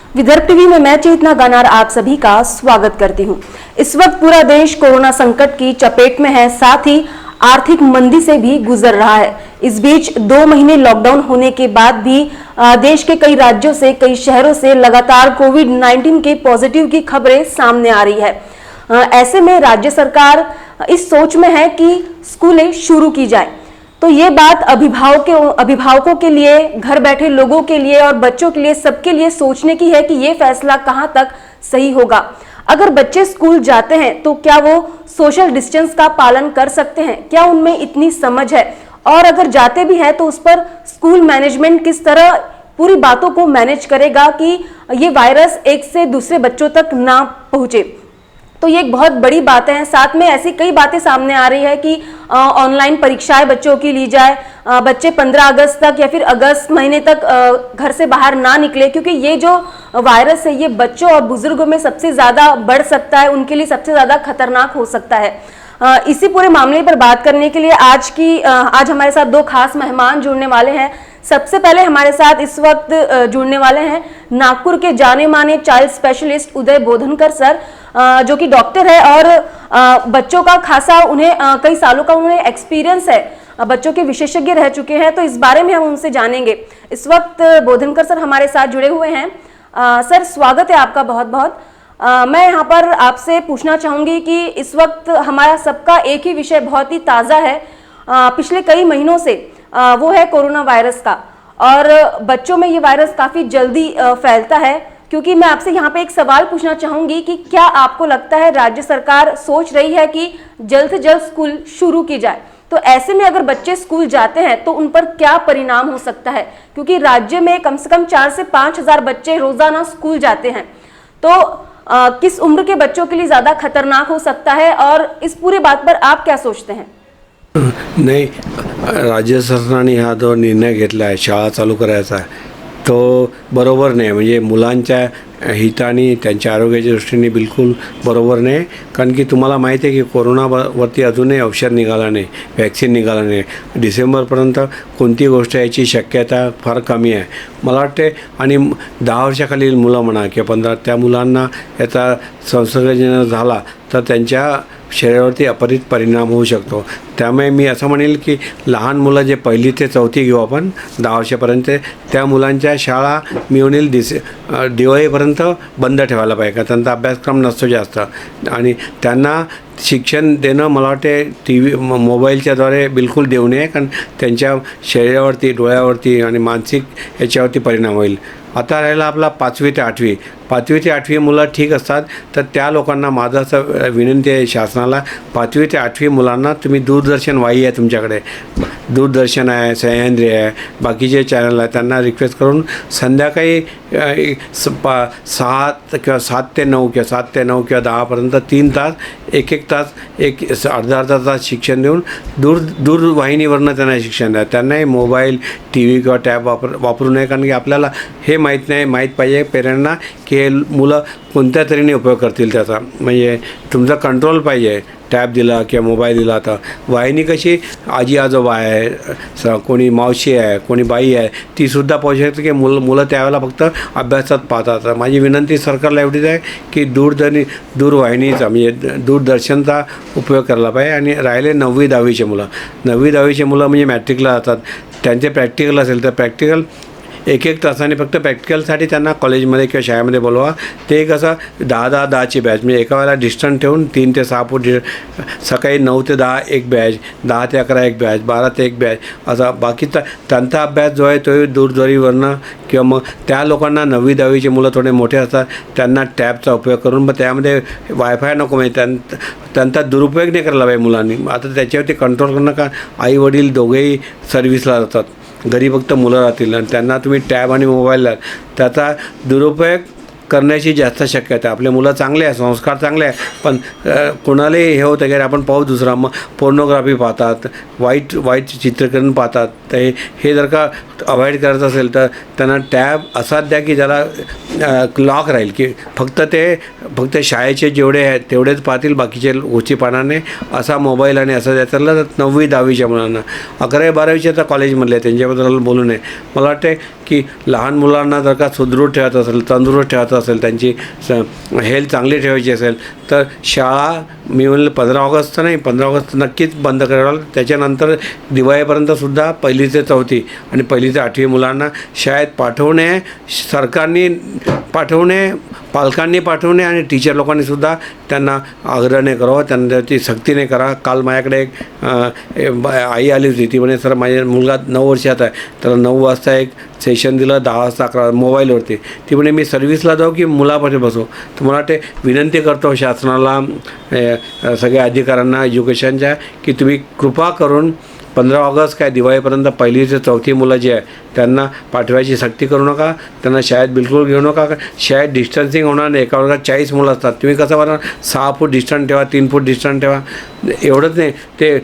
Vidarbha TV में मैं चेतना गानार आप सभी का स्वागत करती हूं। इस वक्त पूरा देश कोरोना संकट की चपेट में है, साथ ही आर्थिक मंदी से भी गुजर रहा है। इस बीच 2 महीने लॉकडाउन होने के बाद भी देश के कई राज्यों से, कई शहरों से लगातार कोविड-19 के पॉजिटिव की खबरें सामने आ रही है। ऐसे में राज्य सरकार इस सोच में है कि स्कूलें शुरू की जाए। तो ये बात अभिभावकों के लिए, घर बैठे लोगों के लिए और बच्चों के लिए, सबके लिए सोचने की है कि ये फैसला कहां तक सही होगा। अगर बच्चे स्कूल जाते हैं तो क्या वो सोशल डिस्टेंस का पालन कर सकते हैं? क्या उनमें इतनी समझ है? और अगर जाते भी हैं तो उस पर स्कूल मैनेजमेंट किस तरह पूरी बातों को मैनेज करेगा कि ये वायरस एक से दूसरे बच्चों तक ना पहुंचे? तो ये एक बहुत बड़ी बात है। साथ में ऐसी कई बातें सामने आ रही है कि ऑनलाइन परीक्षाएं बच्चों की ली जाए, बच्चे 15 अगस्त तक या फिर अगस्त महीने तक घर से बाहर ना निकले, क्योंकि ये जो वायरस है ये बच्चों और बुजुर्गों में सबसे ज्यादा बढ़ सकता है, उनके लिए सबसे ज्यादा खतरनाक हो सकता है। इसी पूरे मामले पर बात करने के लिए आज हमारे साथ 2 खास मेहमान जुड़ने वाले हैं। सबसे पहले हमारे साथ इस वक्त जुड़ने वाले हैं नागपुर के जाने माने चाइल्ड स्पेशलिस्ट उदय बोधनकर सर, जो कि डॉक्टर है और बच्चों का खासा उन्हें कई सालों का उन्हें एक्सपीरियंस है, बच्चों के विशेषज्ञ रह चुके हैं। तो इस बारे में हम उनसे जानेंगे। इस वक्त बोधनकर सर हमारे साथ जुड़े हुए हैं। सर स्वागत है आपका बहुत बहुत। मैं यहाँ पर आपसे पूछना चाहूंगी कि इस वक्त हमारा सबका एक ही विषय बहुत ही ताज़ा है पिछले कई महीनों से, वो है कोरोना वायरस का। और बच्चों में ये वायरस काफ़ी जल्दी फैलता है, क्योंकि मैं आपसे यहाँ पे एक सवाल पूछना चाहूंगी कि क्या आपको लगता है राज्य सरकार सोच रही है कि जल्द से जल्द स्कूल शुरू की जाए? तो ऐसे में अगर बच्चे स्कूल जाते हैं तो उन पर क्या परिणाम हो सकता है? क्योंकि राज्य में कम से कम 4 से 5 हजार बच्चे रोजाना स्कूल जाते हैं। तो किस उम्र के बच्चों के लिए ज्यादा खतरनाक हो सकता है और इस पूरी बात पर आप क्या सोचते हैं? नाही, राज्य सरकारने हा जो निर्णय घेतला आहे शाळा चालू करायचा तो बरोबर नाही. म्हणजे मुलांच्या हिताने त्यांच्या आरोग्याच्या दृष्टीने बिलकुल बरोबर नाही. कारण की तुम्हाला माहिती आहे की कोरोनावरती अजूनही औषध निघाला नाही, वॅक्सिन निघाला नाही. डिसेंबरपर्यंत कोणती गोष्ट याची शक्यता फार कमी आहे मला वाटते. आणि 10 वर्षाखालील मुलं म्हणा किंवा 15, त्या मुलांना याचा संसर्गजन्य झाला तर त्यांच्या शरीरावरती अपरित परिणाम होऊ शकतो. त्यामुळे मी असं म्हणेल की लहान मुलं जे 1ली ते 4थी घेऊ आपण 10 वर्षापर्यंत, त्या मुलांच्या शाळा मी म्हणेल दिवाळीपर्यंत बंद ठेवायला पाहिजे. का त्यांचा अभ्यासक्रम नसतो जास्त आणि त्यांना शिक्षण देणं मला वाटते मोबाईलच्याद्वारे बिलकुल देऊ नये. कारण त्यांच्या शरीरावरती, डोळ्यावरती आणि मानसिक याच्यावरती परिणाम होईल. आता राहिला आपला 5वी ते 8वी मुलं ठीक असतात. तर त्या लोकांना माझं असं विनंती आहे शासनाला, 5वी ते 8वी मुलांना तुम्ही दूरदर्शन वाही आहे तुमच्याकडे, दूरदर्शन आहे, सह्याद्री आहे, बाकीचे चॅनल आहे, त्यांना रिक्वेस्ट करून संध्याकाळी 7 किंवा 7 ते 9 किंवा 7 ते 9 किंवा 10पर्यंत 3 तास, एक तास, अर्धा तास शिक्षण देऊन दूरवाहिनीवरनं त्यांना शिक्षण द्या. त्यांनाही मोबाईल, टी व्ही किंवा टॅब वापरू नये. कारण की आपल्याला हे माहीत पाहिजे पेरेंट्सना की हे मुलं कोणत्या तऱ्हेने उपयोग करतील त्याचा. म्हणजे तुमचा कंट्रोल पाहिजे. टॅब दिला किंवा मोबाईल दिला तर वाहिनी कशी आजी आजोबा आहे, कोणी मावशी आहे, कोणी बाई आहे, तीसुद्धा पाहू शकते की मुलं त्यावेळेला फक्त अभ्यासात पाहतात. माझी विनंती सरकारला एवढीच आहे की दूरवाहिनीचा म्हणजे दूरदर्शनचा उपयोग करायला पाहिजे. आणि राहिले 9वी 10वीचे मुलं म्हणजे मॅट्रिकला जातात, त्यांचे प्रॅक्टिकल असेल तर प्रॅक्टिकल एक तासाने फक्त प्रॅक्टिकलसाठी त्यांना कॉलेजमध्ये किंवा शाळेमध्ये बोलवा. ते कसं 10-10-10ची बॅच, म्हणजे एका वेळेला डिस्टन्स ठेवून 3 ते 6 फूट, सकाळी 9 ते 10 एक बॅच, 10 ते 11 एक बॅच, 12 ते एक बॅच, असा बाकीचा त्यांचा अभ्यास जो आहे तो दूरध्वनीवरनं. किंवा मग त्या लोकांना 9वी 10वीचे मुलं थोडे मोठे असतात त्यांना टॅबचा उपयोग करून, मग त्यामध्ये वायफाय नको, म्हणजे त्यांचा दुरुपयोग नाही करायला पाहिजे मुलांनी. आता त्याच्यावरती कंट्रोल करणं, का आई वडील दोघेही सर्व्हिसला जातात, घरी फक्त मुलं राहतील आणि त्यांना तुम्ही टॅब आणि मोबाईल द्याल, त्याचा दुरुपयोग करण्याची जास्त शक्यता. आपले मुलं चांगले आहे, संस्कार चांगले आहे, पण कोणालाही हे होतं की आपण पाहू दुसरा, मग पोर्नोग्राफी पाहतात, वाईट चित्रीकरण पाहतात. तर हे जर का अवॉइड करायचं असेल तर त्यांना टॅब असा द्या की ज्याला लॉक राहील, की फक्त शाळेचे जेवढे आहेत तेवढेच पाहतील, बाकीचे गोष्टी पाहणार नाही, असा मोबाईल आणि असं द्यायचं. तर 9वी 10वीच्या मुलांना, 11वी 12वीच्या तर कॉलेजमधले त्यांच्याबद्दल बोलू नये. मला वाटते की लहान मुलांना जर का सुदृढ ठेवायचं असेल, तंदुरुस्त ठेवायचं असेल, त्यांची हेल्थ चांगली ठेवायची असेल तर शाळा मी म्हणलं 15 ऑगस्ट तर नाही, 15 ऑगस्ट नक्कीच बंद करावं. त्याच्यानंतर दिवाळीपर्यंतसुद्धा 1ली ते 4थी आणि 1ली ते 8वी मुलांना शाळेत पाठवणे, सरकारने पाठवणे, पालकांनी पाठवणे आणि टीचर लोकांनीसुद्धा त्यांना आग्रहाने करावं, त्यांना ती सक्तीने करा. काल माझ्याकडे एक आई आली होती, ती म्हणे सर माझा मुलगा 9 वर्षाचा आहे, त्याला 9 वाजता एक सेशन दिलं, 10 वाजता 11 मोबाईलवरती. ती म्हणे मी सर्व्हिसला जाऊ की मुलापाशी बसू. तर मला वाटते विनंती करतो शासनाला, सगळ्या अधिकाऱ्यांना एज्युकेशनच्या, की तुम्ही कृपा करून 15 ऑगस्ट काय दिवाळीपर्यंत 1ली ते 4थी मुलं जी आहे त्यांना पाठवायची सक्ती करू नका. त्यांना शाळेत बिलकुल घेऊ नका. शाळेत डिस्टन्सिंग होणार नाही. एका वर्गात 40 मुलं असतात, तुम्ही कसं बघणार 6 फूट डिस्टन्स ठेवा, 3 फूट डिस्टन्स ठेवा. एवढंच नाही, ते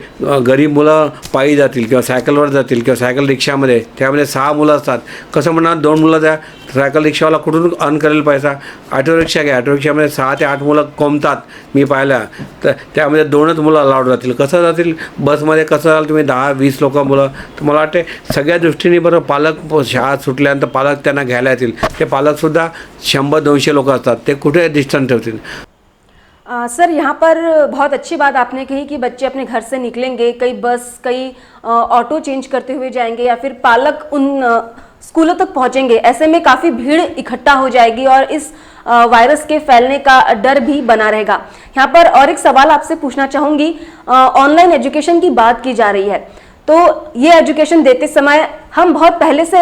गरीब मुलं पायी जातील किंवा सायकलवर जातील किंवा सायकल रिक्षामध्ये, त्यामध्ये 6 मुलं असतात. कसं म्हणणार 2 मुलं द्या, सायकल रिक्षावाला कुठून अर्न करेल पैसा. ऑटो रिक्षा घ्या, ऑटो रिक्षामध्ये 6 ते 8 मुलं कोंबतात मी पाहिल्या, तर त्यामध्ये 2च मुलं अलाउड जातील. कसं जातील बसमध्ये, कसं जाल तुम्ही 10-20 लोक मुलं. तर मला वाटते सगळ्या दृष्टीने बरं पालक शाळा सुटल्यानंतर पालक त्यांना घ्यायला येतील. ते पालकसुद्धा 100-200 लोक असतात, ते कुठे डिस्टन्स ठेवतील. सर यहाँ पर बहुत अच्छी बात आपने कही कि बच्चे अपने घर से निकलेंगे, कई बस कई ऑटो चेंज करते हुए जाएंगे या फिर पालक उन स्कूलों तक पहुंचेंगे. ऐसे में काफ़ी भीड़ इकट्ठा हो जाएगी और इस वायरस के फैलने का डर भी बना रहेगा. यहाँ पर और एक सवाल आपसे पूछना चाहूँगी. ऑनलाइन एजुकेशन की बात की जा रही है, तो ये एजुकेशन देते समय हम बहुत पहले से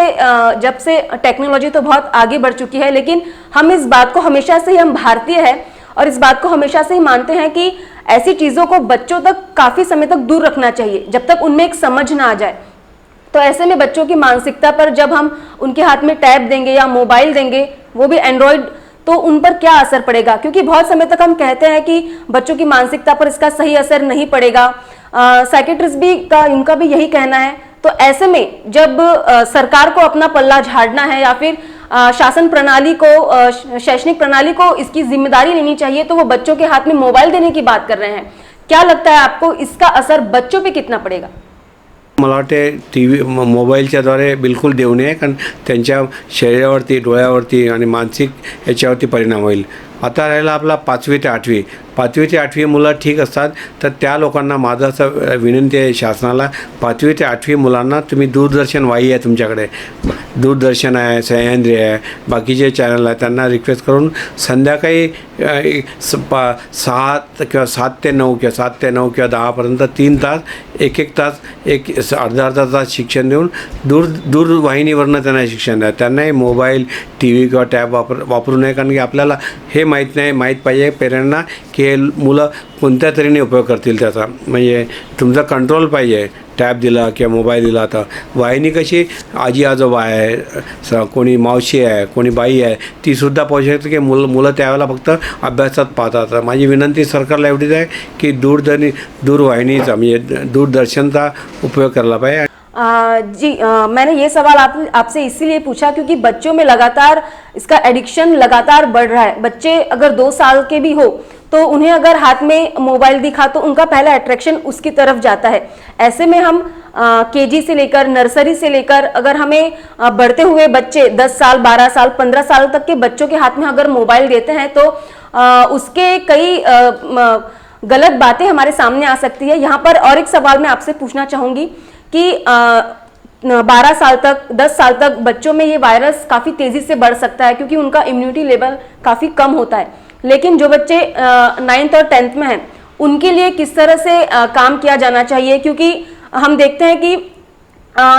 जब से टेक्नोलॉजी तो बहुत आगे बढ़ चुकी है, लेकिन हम इस बात को हमेशा से ही, हम भारतीय हैं और इस बात को हमेशा से ही मानते हैं कि ऐसी चीज़ों को बच्चों तक काफ़ी समय तक दूर रखना चाहिए जब तक उनमें एक समझ ना आ जाए. तो ऐसे में बच्चों की मानसिकता पर जब हम उनके हाथ में टैब देंगे या मोबाइल देंगे, वो भी एंड्रॉयड, तो उन पर क्या असर पड़ेगा? क्योंकि बहुत समय तक हम कहते हैं कि बच्चों की मानसिकता पर इसका सही असर नहीं पड़ेगा. साइकेट्रिस्ट भी उनका भी यही कहना है. तो ऐसे में जब सरकार को अपना पल्ला झाड़ना है या फिर शासन प्रणाली को, शैक्षणिक प्रणाली को इसकी जिम्मेदारी लेनी चाहिए, तो वो बच्चों के हाथ में मोबाइल देने की बात कर रहे हैं. क्या लगता है आपको, इसका असर बच्चों पे कितना पड़ेगा? मला वाटते मोबाईलच्याद्वारे बिलकुल देऊ नये, कारण त्यांच्या शरीरावरती, डोळ्यावरती आणि मानसिक याच्यावरती परिणाम होईल. आता राहिला आपला 5वी ते 8वी. 5वी ते 8वी मुलं ठीक असतात, तर त्या लोकांना माझं असं विनंती आहे शासनाला, 5वी ते 8वी मुलांना तुम्ही दूरदर्शन वाही आहे तुमच्याकडे, दूरदर्शन आहे, सह्याद्री आहे, बाकीचे चॅनल आहे, त्यांना रिक्वेस्ट करून संध्याकाळी 6 किंवा 7 ते 9 किंवा 7 ते 9 किंवा 10पर्यंत 3 तास, एक तास, अर्धा तास शिक्षण देऊन दूरवाहिनीवरनं त्यांना शिक्षण द्या. त्यांनाही मोबाईल, TV किंवा टॅब वापरू नये, कारण की आपल्याला हे माहीत पाहिजे पेरेंट्सना की हे मुलं कोणत्या तऱ्हेने उपयोग करतील त्याचा. म्हणजे तुमचा कंट्रोल पाहिजे. टॅब दिला किंवा मोबाईल दिला, तर वाहिनी कशी आजी आजोबा आहे, कोणी मावशी आहे, कोणी बाई आहे, तीसुद्धा पाहू शकते की मुलं त्यावेळेला फक्त अभ्यासात पाहतात. माझी विनंती सरकारला एवढीच आहे की दूरवाहिनीचा म्हणजे दूरदर्शनचा उपयोग करायला पाहिजे. जी मैंने ये सवाल आपसे इसीलिए पूछा क्योंकि बच्चों में लगातार इसका एडिक्शन लगातार बढ़ रहा है. बच्चे अगर 2 साल के भी हो तो उन्हें अगर हाथ में मोबाइल दिखा तो उनका पहला अट्रैक्शन उसकी तरफ जाता है. ऐसे में हम KG से लेकर, नर्सरी से लेकर, अगर हमें बढ़ते हुए बच्चे 10 साल, 12 साल, 15 साल तक के बच्चों के हाथ में अगर मोबाइल देते हैं तो उसके कई गलत बातें हमारे सामने आ सकती है. यहाँ पर और एक सवाल मैं आपसे पूछना चाहूँगी कि 12 साल तक, 10 साल तक बच्चों में ये वायरस काफ़ी तेज़ी से बढ़ सकता है क्योंकि उनका इम्यूनिटी लेवल काफ़ी कम होता है. लेकिन जो बच्चे 9th और 10th में हैं उनके लिए किस तरह से काम किया जाना चाहिए? क्योंकि हम देखते हैं कि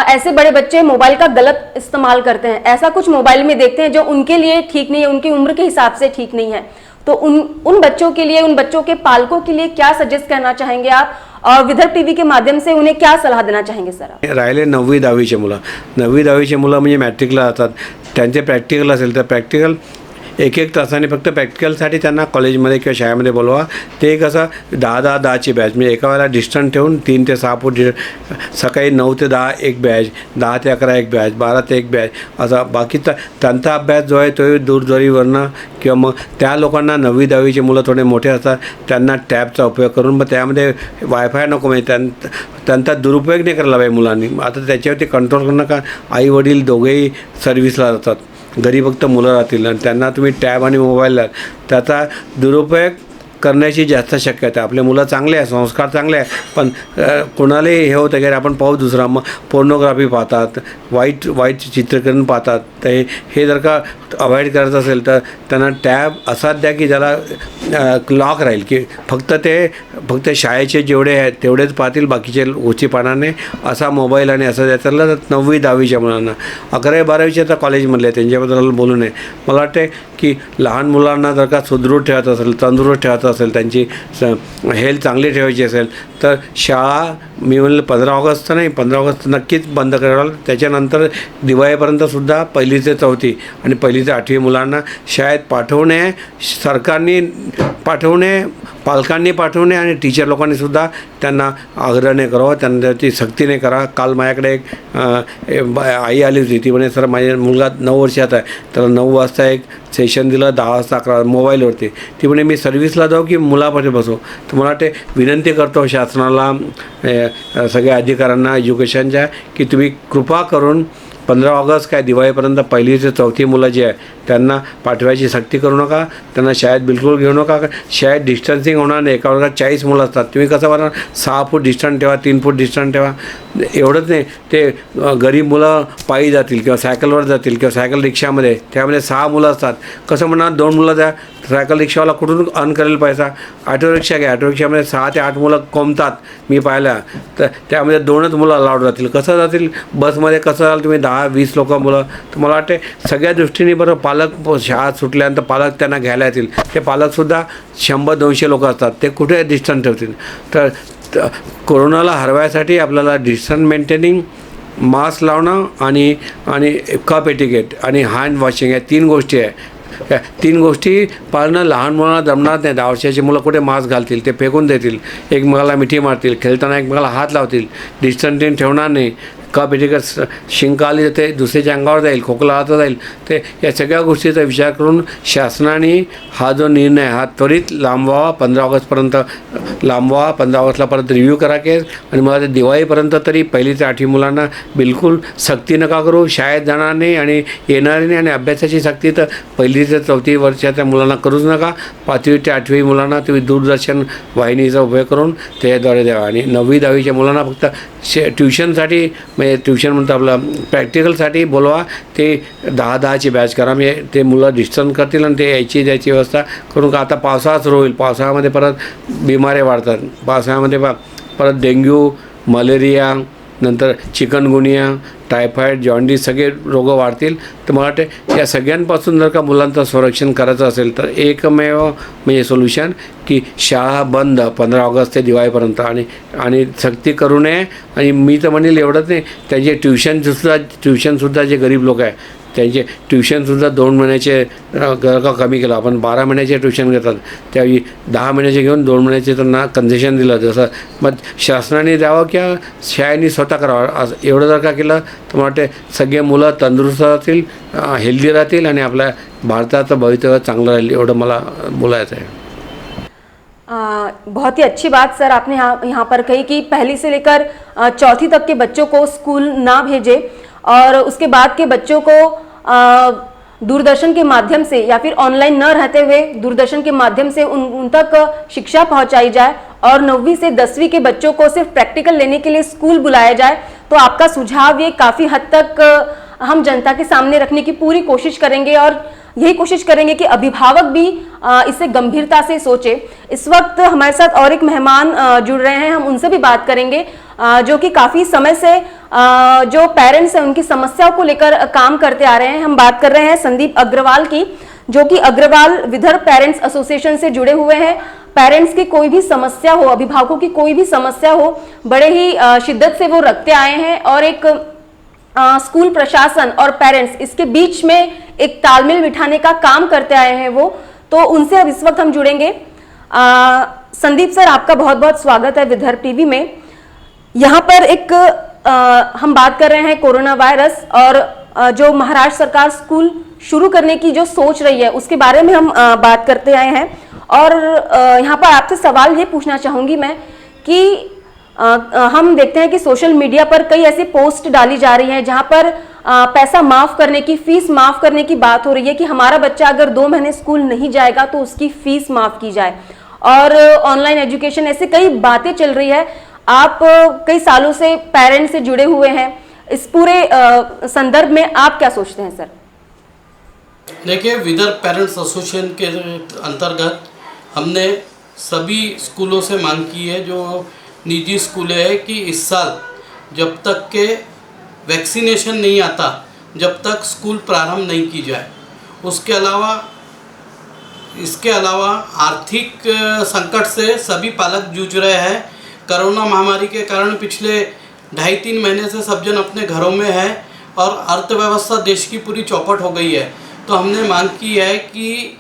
ऐसे बड़े बच्चे मोबाइल का गलत इस्तेमाल करते हैं. ऐसा कुछ मोबाइल में देखते हैं जो उनके लिए ठीक नहीं है, उनकी उम्र के हिसाब से ठीक नहीं है. तो उन बच्चों के लिए, उन बच्चों के पालकों के लिए क्या सजेस्ट करना चाहेंगे आप, और विदर्भ टीवी के माध्यम से उन्हें क्या सलाह देना चाहेंगे सर आप? राहिले 9वी 10वीचे मुलं. 9वी 10वीचे मुलं म्हणजे मॅट्रिकला जातात, त्यांचे प्रॅक्टिकल असेल तर प्रॅक्टिकल एक तासाने फक्त प्रॅक्टिकलसाठी त्यांना कॉलेजमध्ये किंवा शाळेमध्ये बोलवा. ते कसं 10-10-10ची बॅच, म्हणजे एका वेळेला डिस्टन्स ठेवून 3 ते 6 फूट सकाळी 9 ते 10 एक बॅच, 10 ते 11 एक बॅच, 12 ते एक बॅच, असा बाकी त्यांचा अभ्यास जो आहे तो दूरध्वनीवरनं किंवा मग त्या लोकांना 9वी-10वीचे मुलं थोडे मोठे असतात त्यांना टॅबचा उपयोग करून मग त्यामध्ये वायफाय नको, म्हणजे त्यांचा दुरुपयोग नाही करायला पाहिजे मुलांनी. आता त्याच्यावरती कंट्रोल करणं का आई वडील दोघेही सर्व्हिसला जातात, घरी फक्त मुलं राहतील आणि त्यांना तुम्ही टॅब आणि मोबाईल द्याल, त्याचा दुरुपयोग करण्याची जास्त शक्यता आहे. आपले मुलं चांगले आहे, संस्कार चांगले आहे, पण कोणालाही हे होतं की आपण पाहू दुसरा, मग पोर्नोग्राफी पाहतात, वाईट चित्रीकरण पाहतात. तर हे जर का अवॉइड करायचं असेल तर त्यांना टॅब असाच द्या की ज्याला लॉक राहील, की फक्त शाळेचे जेवढे आहेत तेवढेच पाहतील, बाकीचे गोष्टी पाहणार नाही, असा मोबाईल आणि असं द्यायचं. तर 9वी-10वीच्या मुलांना, 11वी-12वीचे तर कॉलेजमधले त्यांच्याबद्दल बोलू नये. मला वाटते की लहान मुलांना जर का सुदृढ ठेवायचं असेल, तंदुरुस्त ठेवायचं असेल, त्यांची हेल्थ चांगली ठेवायची असेल तर शाळा मी म्हणलं 15 ऑगस्ट नाही, 15 ऑगस्ट नक्कीच बंद करायला. त्याच्यानंतर दिवाळीपर्यंतसुद्धा 1ली ते 4थी आणि 1ली ते 8वी मुलांना शाळेत पाठवणे, सरकारने पाठवणे, पालकांनी पाठवणे आणि टीचर लोकांनीसुद्धा त्यांना आग्रह नाही करावं, त्यांच्यावरती सक्ती नाही करा. काल माझ्याकडे एक आई आली होती, ती म्हणे सर माझा मुलगा 9 वर्षाचा आहे, त्याला 9 वाजता एक सेशन दिलं, 10 वाजता 11 मोबाईलवरती. ती म्हणे मी सर्व्हिसला जाऊ की मुलापाशी बसू. तर मला वाटते विनंती करतो शासनाला, सगळ्या अधिकाऱ्यांना एज्युकेशनच्या, की तुम्ही कृपा करून 15 ऑगस्ट काय दिवाळीपर्यंत 1ली ते 4थी मुलं जी आहे त्यांना पाठवायची सक्ती करू नका, त्यांना शाळेत बिलकुल घेऊ नका. शाळेत डिस्टन्सिंग होणार नाही, एका वर्गात 40 मुलं असतात, तुम्ही कसं बघणार 6 फूट डिस्टन्स ठेवा, 3 फूट डिस्टन्स ठेवा. एवढंच नाही, ते गरीब मुलं पायी जातील किंवा सायकलवर जातील किंवा सायकल रिक्षामध्ये, त्यामध्ये 6 मुलं असतात, कसं म्हणणार 2 मुलं द्या, सायकल रिक्षावाला कुठून अर्न करेल पैसा. ऑटो रिक्षा घ्या, ऑटो रिक्षामध्ये 6 ते 8 मुलं कोंबतात मी पाहिल्या, तर त्यामध्ये 2च मुलं अलाउड जातील. कसं जातील बसमध्ये, कसं जाल तुम्ही 10-20 लोक मुलं. तर मला वाटते सगळ्या दृष्टीने बरं पालक शाळा सुटल्यानंतर पालक त्यांना घ्यायला येतील, ते पालकसुद्धा 100-200 लोक असतात, ते कुठे डिस्टन्स ठेवतील. तर कोरोनाला हरवायसाठी आपल्याला डिस्टन्स मेंटेनिंग, मास्क लावणं आणि कप एटिकेट आणि हँड वॉशिंग या 3 गोष्टी आहे. या 3 गोष्टी पाळणं लहान मुलांना जमणार नाही. 10 वर्षाची मुलं कुठे मास्क घालतील, ते फेकून देतील, एकमेकाला मिठी मारतील, खेळताना एकमेकाला हात लावतील, डिस्टन्स ठेवणार नाही. कप एटिकेट, शिंक आली ते दुसऱ्याच्या अंगावर जाईल, खोकला आता जाईल. ते या सगळ्या गोष्टीचा विचार करून शासनाने हा जो निर्णय हा त्वरित लांबवावा, 15 ऑगस्टपर्यंत लांबवा. 15 ऑगस्टला परत रिव्ह्यू करा केस, आणि मला ते दिवाळीपर्यंत तरी 1ली ते 8वी मुलांना बिलकुल सक्ती नका करू. शाळेत जाणार नाही आणि येणार नाही, आणि अभ्यासाची सक्ती तर 1ली ते 4थी वर्षाच्या मुलांना करूच नका. 5वी ते 8वी मुलांना तुम्ही दूरदर्शन वाहिनीचा उपयोग करून त्याद्वारे द्यावा. आणि 9वी-10वीच्या मुलांना फक्त ट्युशनसाठी, म्हणजे ट्युशन म्हणतो आपलं प्रॅक्टिकलसाठी बोलवा. ते 10-10ची बॅच करा, म्हणजे ते मुलं डिस्टन्स करतील आणि ते यायची द्यायची व्यवस्था करून. का आता पावसाळा सुरू होईल, पावसाळ्यामध्ये परत बिमाऱ्या वाढतात, पावसाळ्यामध्ये परत डेंग्यू, मलेरिया, नंतर चिकनगुनिया, टायफॉईड, जॉन्डिस सगळे रोग वाढतील. तर मला वाटते या सगळ्यांपासून जर का मुलांचं संरक्षण करायचं असेल तर एकमेव म्हणजे सोल्युशन की शाळा बंद 15 ऑगस्ट ते दिवाळीपर्यंत, आणि सक्ती करू नये. आणि मी तर म्हणेल एवढंच नाही, त्यांचे ट्युशनसुद्धा जे गरीब लोक आहे त्यांचे ट्युशनसुद्धा 2 महिन्याचे का कमी केलं. आपण 12 महिन्याचे ट्युशन घेतात, त्यावेळी 10 महिन्याचे घेऊन 2 महिन्याचे त्यांना कन्सेशन दिलं. जसं मग शासनाने द्यावं किंवा शाळेने स्वतः करावं, असं एवढं जर का केलं तर मला वाटते सगळे मुलं तंदुरुस्त राहतील, हेल्दी राहतील, आणि आपल्या भारताचं भवितव्य चांगलं राहील. एवढं मला बोलायचं आहे. बहुत ही अच्छी बात सर आपने यहाँ पर कही कि 1ली से लेकर 4थी तक के बच्चों को स्कूल ना भेजें, और उसके बाद के बच्चों को दूरदर्शन के माध्यम से या फिर ऑनलाइन न रहते हुए दूरदर्शन के माध्यम से उन तक शिक्षा पहुंचाई जाए, और 9वीं से 10वीं के बच्चों को सिर्फ प्रैक्टिकल लेने के लिए स्कूल बुलाया जाए. तो आपका सुझाव ये काफ़ी हद तक हम जनता के सामने रखने की पूरी कोशिश करेंगे, और यही कोशिश करेंगे कि अभिभावक भी इसे गंभीरता से सोचे. इस वक्त हमारे साथ और एक मेहमान जुड़ रहे हैं, हम उनसे भी बात करेंगे, जो कि काफ़ी समय से जो पेरेंट्स हैं उनकी समस्याओं को लेकर काम करते आ रहे हैं. हम बात कर रहे हैं संदीप अग्रवाल की, जो कि अग्रवाल विदर्भ पेरेंट्स एसोसिएशन से जुड़े हुए हैं. पेरेंट्स की कोई भी समस्या हो, अभिभावकों की कोई भी समस्या हो, बड़े ही शिद्दत से वो रखते आए हैं, और एक स्कूल प्रशासन और पेरेंट्स इसके बीच में एक तालमेल बिठाने का काम करते आए हैं वो, तो उनसे अब इस वक्त हम जुड़ेंगे। संदीप सर, आपका बहुत बहुत स्वागत है विदर्भ टीवी में। यहाँ पर एक हम बात कर रहे हैं कोरोना वायरस और जो महाराष्ट्र सरकार स्कूल शुरू करने की जो सोच रही है उसके बारे में हम बात करते आए हैं। और यहाँ पर आपसे सवाल ये पूछना चाहूंगी मैं कि हम देखते हैं कि सोशल मीडिया पर कई ऐसी पोस्ट डाली जा रही हैं जहाँ पर पैसा माफ करने की, फीस माफ करने की बात हो रही है कि हमारा बच्चा अगर 2 महीने स्कूल नहीं जाएगा तो उसकी फीस माफ की जाए, और ऑनलाइन एजुकेशन, ऐसे कई बातें चल रही है। आप कई सालों से पेरेंट्स से जुड़े हुए हैं, इस पूरे संदर्भ में आप क्या सोचते हैं सर? देखिए, विदर्भ पेरेंट्स एसोसिएशन के अंतर्गत हमने सभी स्कूलों से मांग की है, जो निजी स्कूल है, कि इस साल जब तक के वैक्सीनेशन नहीं आता जब तक स्कूल प्रारंभ नहीं की जाए। इसके अलावा आर्थिक संकट से सभी पालक जूझ रहे हैं। कोरोना महामारी के कारण पिछले 2.5-3 महीने से सब जन अपने घरों में है और अर्थव्यवस्था देश की पूरी चौपट हो गई है। तो हमने मांग की है कि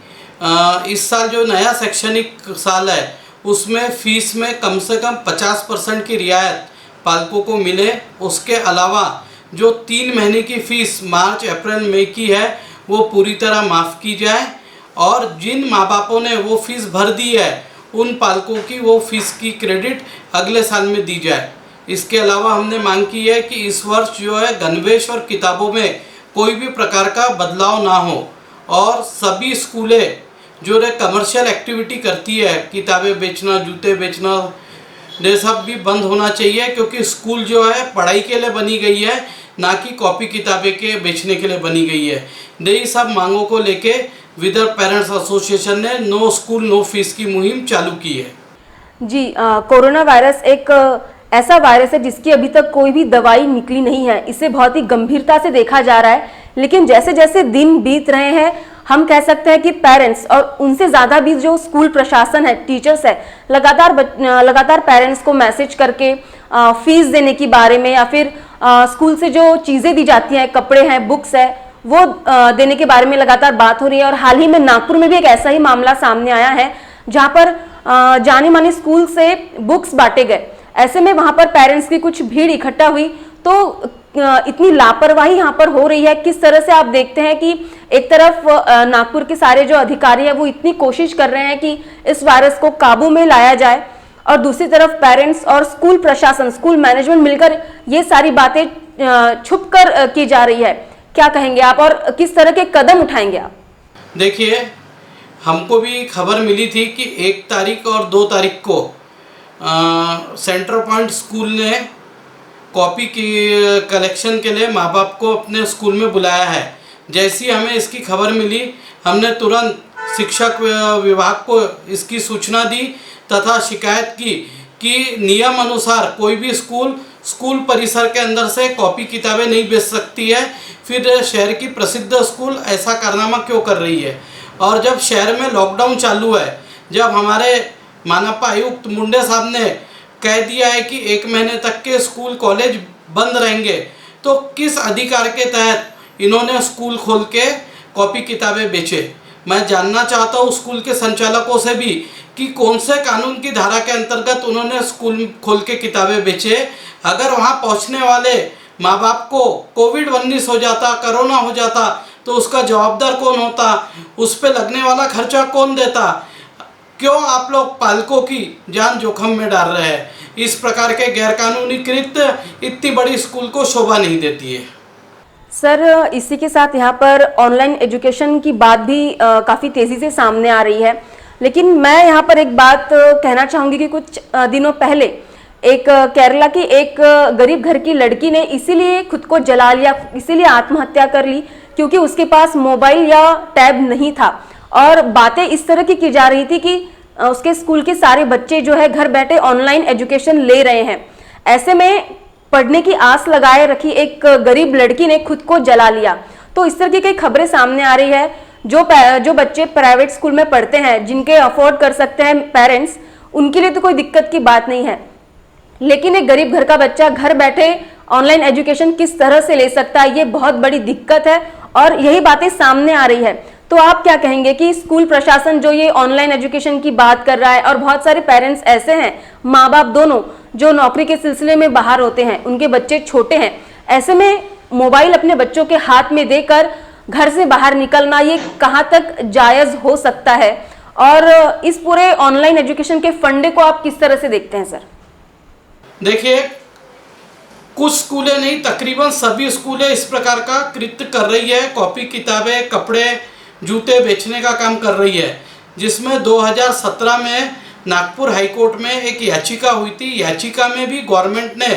इस साल जो नया शैक्षणिक साल है उसमें फ़ीस में कम से कम 50% की रियायत पालकों को मिले। उसके अलावा जो 3 महीने की फ़ीस मार्च अप्रैल मई की है वो पूरी तरह माफ़ की जाए, और जिन माँ बापों ने वो फ़ीस भर दी है उन पालकों की वो फ़ीस की क्रेडिट अगले साल में दी जाए। इसके अलावा हमने मांग की है कि इस वर्ष जो है गणवेश और किताबों में कोई भी प्रकार का बदलाव ना हो, और सभी स्कूलें जो कमर्शियल एक्टिविटी करती है, किताबें बेचना, जूते बेचना, ये सब भी बंद होना चाहिए, क्योंकि स्कूल जो है पढ़ाई के लिए बनी गई है, ना कि कॉपी किताबें के बेचने के लिए बनी गई है। यही सब मांगों को लेके विदर्भ पेरेंट्स एसोसिएशन ने नो स्कूल नो फीस की मुहिम चालू की है। जी, कोरोना वायरस एक ऐसा वायरस है जिसकी अभी तक कोई भी दवाई निकली नहीं है। इसे बहुत ही गंभीरता से देखा जा रहा है, लेकिन जैसे जैसे दिन बीत रहे हैं हम कह सकते हैं कि पेरेंट्स और उनसे ज़्यादा भी जो स्कूल प्रशासन है, टीचर्स है, लगातार पेरेंट्स को मैसेज करके फीस देने की बारे में, या फिर स्कूल से जो चीज़ें दी जाती हैं, कपड़े हैं, बुक्स है, वो देने के बारे में लगातार बात हो रही है। और हाल ही में नागपुर में भी एक ऐसा ही मामला सामने आया है जहाँ पर जाने माने स्कूल से बुक्स बांटे गए। ऐसे में वहाँ पर पेरेंट्स की कुछ भीड़ इकट्ठा हुई, तो इतनी लापरवाही यहाँ पर हो रही है। किस तरह से आप देखते हैं कि एक तरफ नागपुर के सारे जो अधिकारी हैं वो इतनी कोशिश कर रहे हैं कि इस वायरस को काबू में लाया जाए, और दूसरी तरफ पेरेंट्स और स्कूल प्रशासन, स्कूल मैनेजमेंट मिलकर ये सारी बातें छुप कर की जा रही है। क्या कहेंगे आप और किस तरह के कदम उठाएंगे आप? देखिए, हमको भी खबर मिली थी कि 1 तारीख और 2 तारीख को सेंटर पॉइंट स्कूल ने कॉपी की कलेक्शन के लिए माँ बाप को अपने स्कूल में बुलाया है। जैसी हमें इसकी खबर मिली, हमने तुरंत शिक्षक विभाग को इसकी सूचना दी तथा शिकायत की कि नियम अनुसार कोई भी स्कूल परिसर के अंदर से कॉपी किताबें नहीं बेच सकती है। फिर शहर की प्रसिद्ध स्कूल ऐसा कारनामा क्यों कर रही है? और जब शहर में लॉकडाउन चालू है, जब हमारे मानपा आयुक्त मुंडे साहब ने कह दिया है कि 1 महीने तक के स्कूल कॉलेज बंद रहेंगे, तो किस अधिकार के तहत इन्होंने स्कूल खोल के कॉपी किताबें बेचे? मैं जानना चाहता हूँ स्कूल के संचालकों से भी कि कौन से कानून की धारा के अंतर्गत उन्होंने स्कूल खोल के किताबें बेचे। अगर वहाँ पहुँचने वाले माँ बाप को कोविड-19 हो जाता, कोरोना हो जाता, तो उसका जवाबदार कौन होता? उस पर लगने वाला खर्चा कौन देता? क्यों आप लोग पालकों की जान जोखिम में डाल रहे हैं? इस प्रकार के गैरकानूनी कृत्य इतनी बड़ी स्कूल को शोभा नहीं देती है। सर, इसी के साथ यहाँ पर ऑनलाइन एजुकेशन की बात भी काफ़ी तेज़ी से सामने आ रही है, लेकिन मैं यहाँ पर एक बात कहना चाहूँगी कि कुछ दिनों पहले एक केरला की एक गरीब घर की लड़की ने इसीलिए खुद को जला लिया, इसीलिए आत्महत्या कर ली क्योंकि उसके पास मोबाइल या टैब नहीं था। और बातें इस तरह की जा रही थी कि उसके स्कूल के सारे बच्चे जो है घर बैठे ऑनलाइन एजुकेशन ले रहे हैं। ऐसे में पढ़ने की आस लगाए रखी एक गरीब लड़की ने खुद को जला लिया। तो इस तरह की कई खबरें सामने आ रही है। जो बच्चे प्राइवेट स्कूल में पढ़ते हैं, जिनके अफोर्ड कर सकते हैं पेरेंट्स, उनके लिए तो कोई दिक्कत की बात नहीं है, लेकिन एक गरीब घर का बच्चा घर बैठे ऑनलाइन एजुकेशन किस तरह से ले सकता है, ये बहुत बड़ी दिक्कत है और यही बातें सामने आ रही है। तो आप क्या कहेंगे कि स्कूल प्रशासन जो ये ऑनलाइन एजुकेशन की बात कर रहा है और बहुत सारे पेरेंट्स ऐसे हैं, माँ बाप दोनों, जो नौकरी के सिलसिले में बाहर होते हैं, उनके बच्चे छोटे हैं, ऐसे में मोबाइल अपने बच्चों के हाथ में देकर घर से बाहर निकलना ये कहाँ तक जायज़ हो सकता है और इस पूरे ऑनलाइन एजुकेशन के फंडे को आप किस तरह से देखते हैं सर? देखिए, कुछ स्कूलें नहीं, तकरीबन सभी स्कूलें इस प्रकार का कृत्य कर रही है। कॉपी किताबें, कपड़े, जूते बेचने का काम कर रही है, जिसमें 2017 में नागपुर हाईकोर्ट में एक याचिका हुई थी। याचिका में भी गवर्नमेंट ने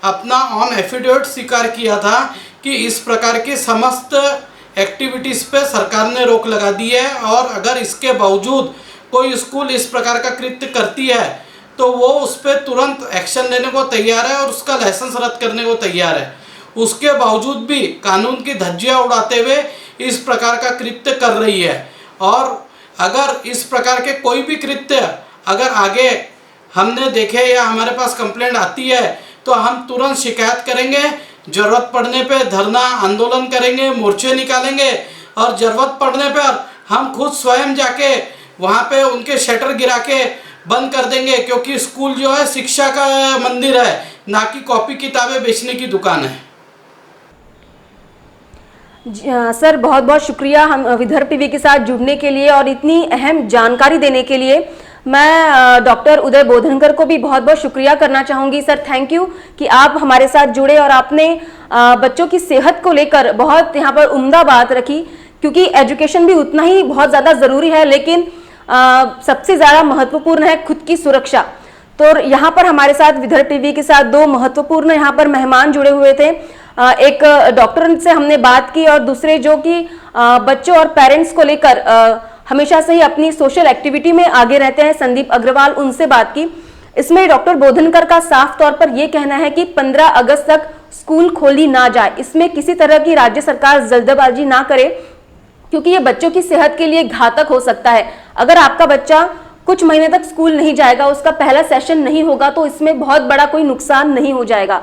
अपना ऑन एफिडेविट स्वीकार किया था कि इस प्रकार की समस्त एक्टिविटीज़ पे सरकार ने रोक लगा दी है और अगर इसके बावजूद कोई स्कूल इस प्रकार का कृत्य करती है तो वो उस पर तुरंत एक्शन लेने को तैयार है और उसका लाइसेंस रद्द करने को तैयार है। उसके बावजूद भी कानून की धज्जियां उड़ाते हुए इस प्रकार का कृत्य कर रही है और अगर इस प्रकार के कोई भी कृत्य अगर आगे हमने देखे या हमारे पास कंप्लेंट आती है तो हम तुरंत शिकायत करेंगे, ज़रूरत पड़ने पे धरना आंदोलन करेंगे, मोर्चे निकालेंगे और ज़रूरत पड़ने पर हम खुद स्वयं जाके वहाँ पे उनके शटर गिरा के बंद कर देंगे, क्योंकि स्कूल जो है शिक्षा का मंदिर है, ना कि कॉपी किताबें बेचने की दुकान है। सर बहुत बहुत शुक्रिया हम विदर्भ टीवी के साथ जुड़ने के लिए और इतनी अहम जानकारी देने के लिए। मैं डॉक्टर उदय बोधनकर को भी बहुत बहुत शुक्रिया करना चाहूँगी। सर थैंक यू कि आप हमारे साथ जुड़े और आपने बच्चों की सेहत को लेकर बहुत यहाँ पर उम्दा बात रखी, क्योंकि एजुकेशन भी उतना ही बहुत ज़्यादा ज़रूरी है, लेकिन सबसे ज़्यादा महत्वपूर्ण है खुद की सुरक्षा। तो यहाँ पर हमारे साथ विदर्भ टीवी के साथ दो महत्वपूर्ण यहाँ पर मेहमान जुड़े हुए थे। एक डॉक्टर से हमने बात की और दूसरे जो कि बच्चों और पेरेंट्स को लेकर हमेशा से ही अपनी सोशल एक्टिविटी में आगे रहते हैं, संदीप अग्रवाल, उनसे बात की। इसमें डॉक्टर बोधनकर का साफ तौर पर यह कहना है कि 15 अगस्त तक स्कूल खोली ना जाए, इसमें किसी तरह की राज्य सरकार जल्दबाजी ना करे, क्योंकि ये बच्चों की सेहत के लिए घातक हो सकता है। अगर आपका बच्चा कुछ महीने तक स्कूल नहीं जाएगा, उसका पहला सेशन नहीं होगा, तो इसमें बहुत बड़ा कोई नुकसान नहीं हो जाएगा।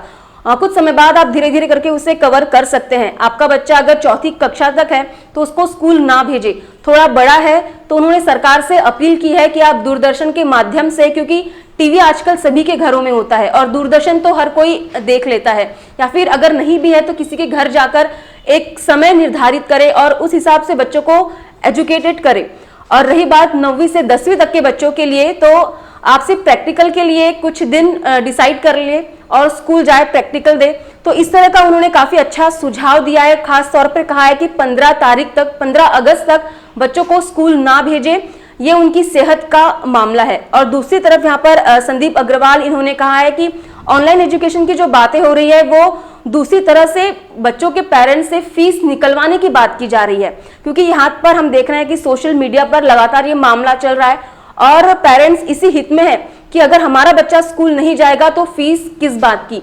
कुछ समय बाद आप धीरे धीरे करके उसे कवर कर सकते हैं। आपका बच्चा अगर चौथी कक्षा तक है तो उसको स्कूल ना भेजे। थोड़ा बड़ा है तो उन्होंने सरकार से अपील की है कि आप दूरदर्शन के माध्यम से, क्योंकि टीवी आजकल सभी के घरों में होता है और दूरदर्शन तो हर कोई देख लेता है, या फिर अगर नहीं भी है तो किसी के घर जाकर एक समय निर्धारित करे और उस हिसाब से बच्चों को एजुकेटेड करे। और रही बात 9वीं से 10वीं तक के बच्चों के लिए, तो आपसे प्रैक्टिकल के लिए कुछ दिन डिसाइड कर ले और स्कूल जाए, प्रैक्टिकल दे। तो इस तरह का उन्होंने काफी अच्छा सुझाव दिया है। खास तौर पर कहा है कि 15 अगस्त तक बच्चों को स्कूल ना भेजे, ये उनकी सेहत का मामला है। और दूसरी तरफ यहाँ पर संदीप अग्रवाल, इन्होंने कहा है कि ऑनलाइन एजुकेशन की जो बातें हो रही है वो दूसरी तरह से बच्चों के पेरेंट्स से फीस निकलवाने की बात की जा रही है, क्योंकि यहाँ पर हम देख रहे हैं कि सोशल मीडिया पर लगातार ये मामला चल रहा है और पेरेंट्स इसी हित में है कि अगर हमारा बच्चा स्कूल नहीं जाएगा तो फीस किस बात की।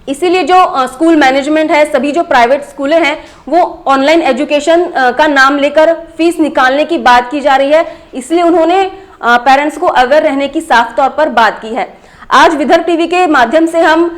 इसीलिए जो स्कूल मैनेजमेंट है, सभी जो प्राइवेट स्कूलें हैं, वो ऑनलाइन एजुकेशन का नाम लेकर फीस निकालने की बात की जा रही है। इसलिए उन्होंने पेरेंट्स को अवेयर रहने की साफ तौर पर बात की है। आज विदर्भ टीवी के माध्यम से हम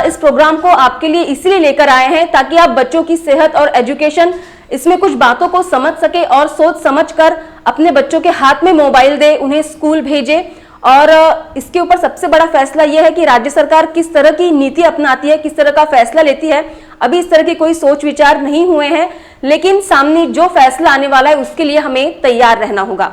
इस प्रोग्राम को आपके लिए इसलिए लेकर आए हैं ताकि आप बच्चों की सेहत और एजुकेशन, इसमें कुछ बातों को समझ सके और सोच समझकर अपने बच्चों के हाथ में मोबाइल दे, उन्हें स्कूल भेजे। और इसके ऊपर सबसे बड़ा फैसला यह है कि राज्य सरकार किस तरह की नीति अपनाती है, किस तरह का फैसला लेती है। अभी इस तरह की कोई सोच विचार नहीं हुए हैं, लेकिन सामने जो फैसला आने वाला है उसके लिए हमें तैयार रहना होगा।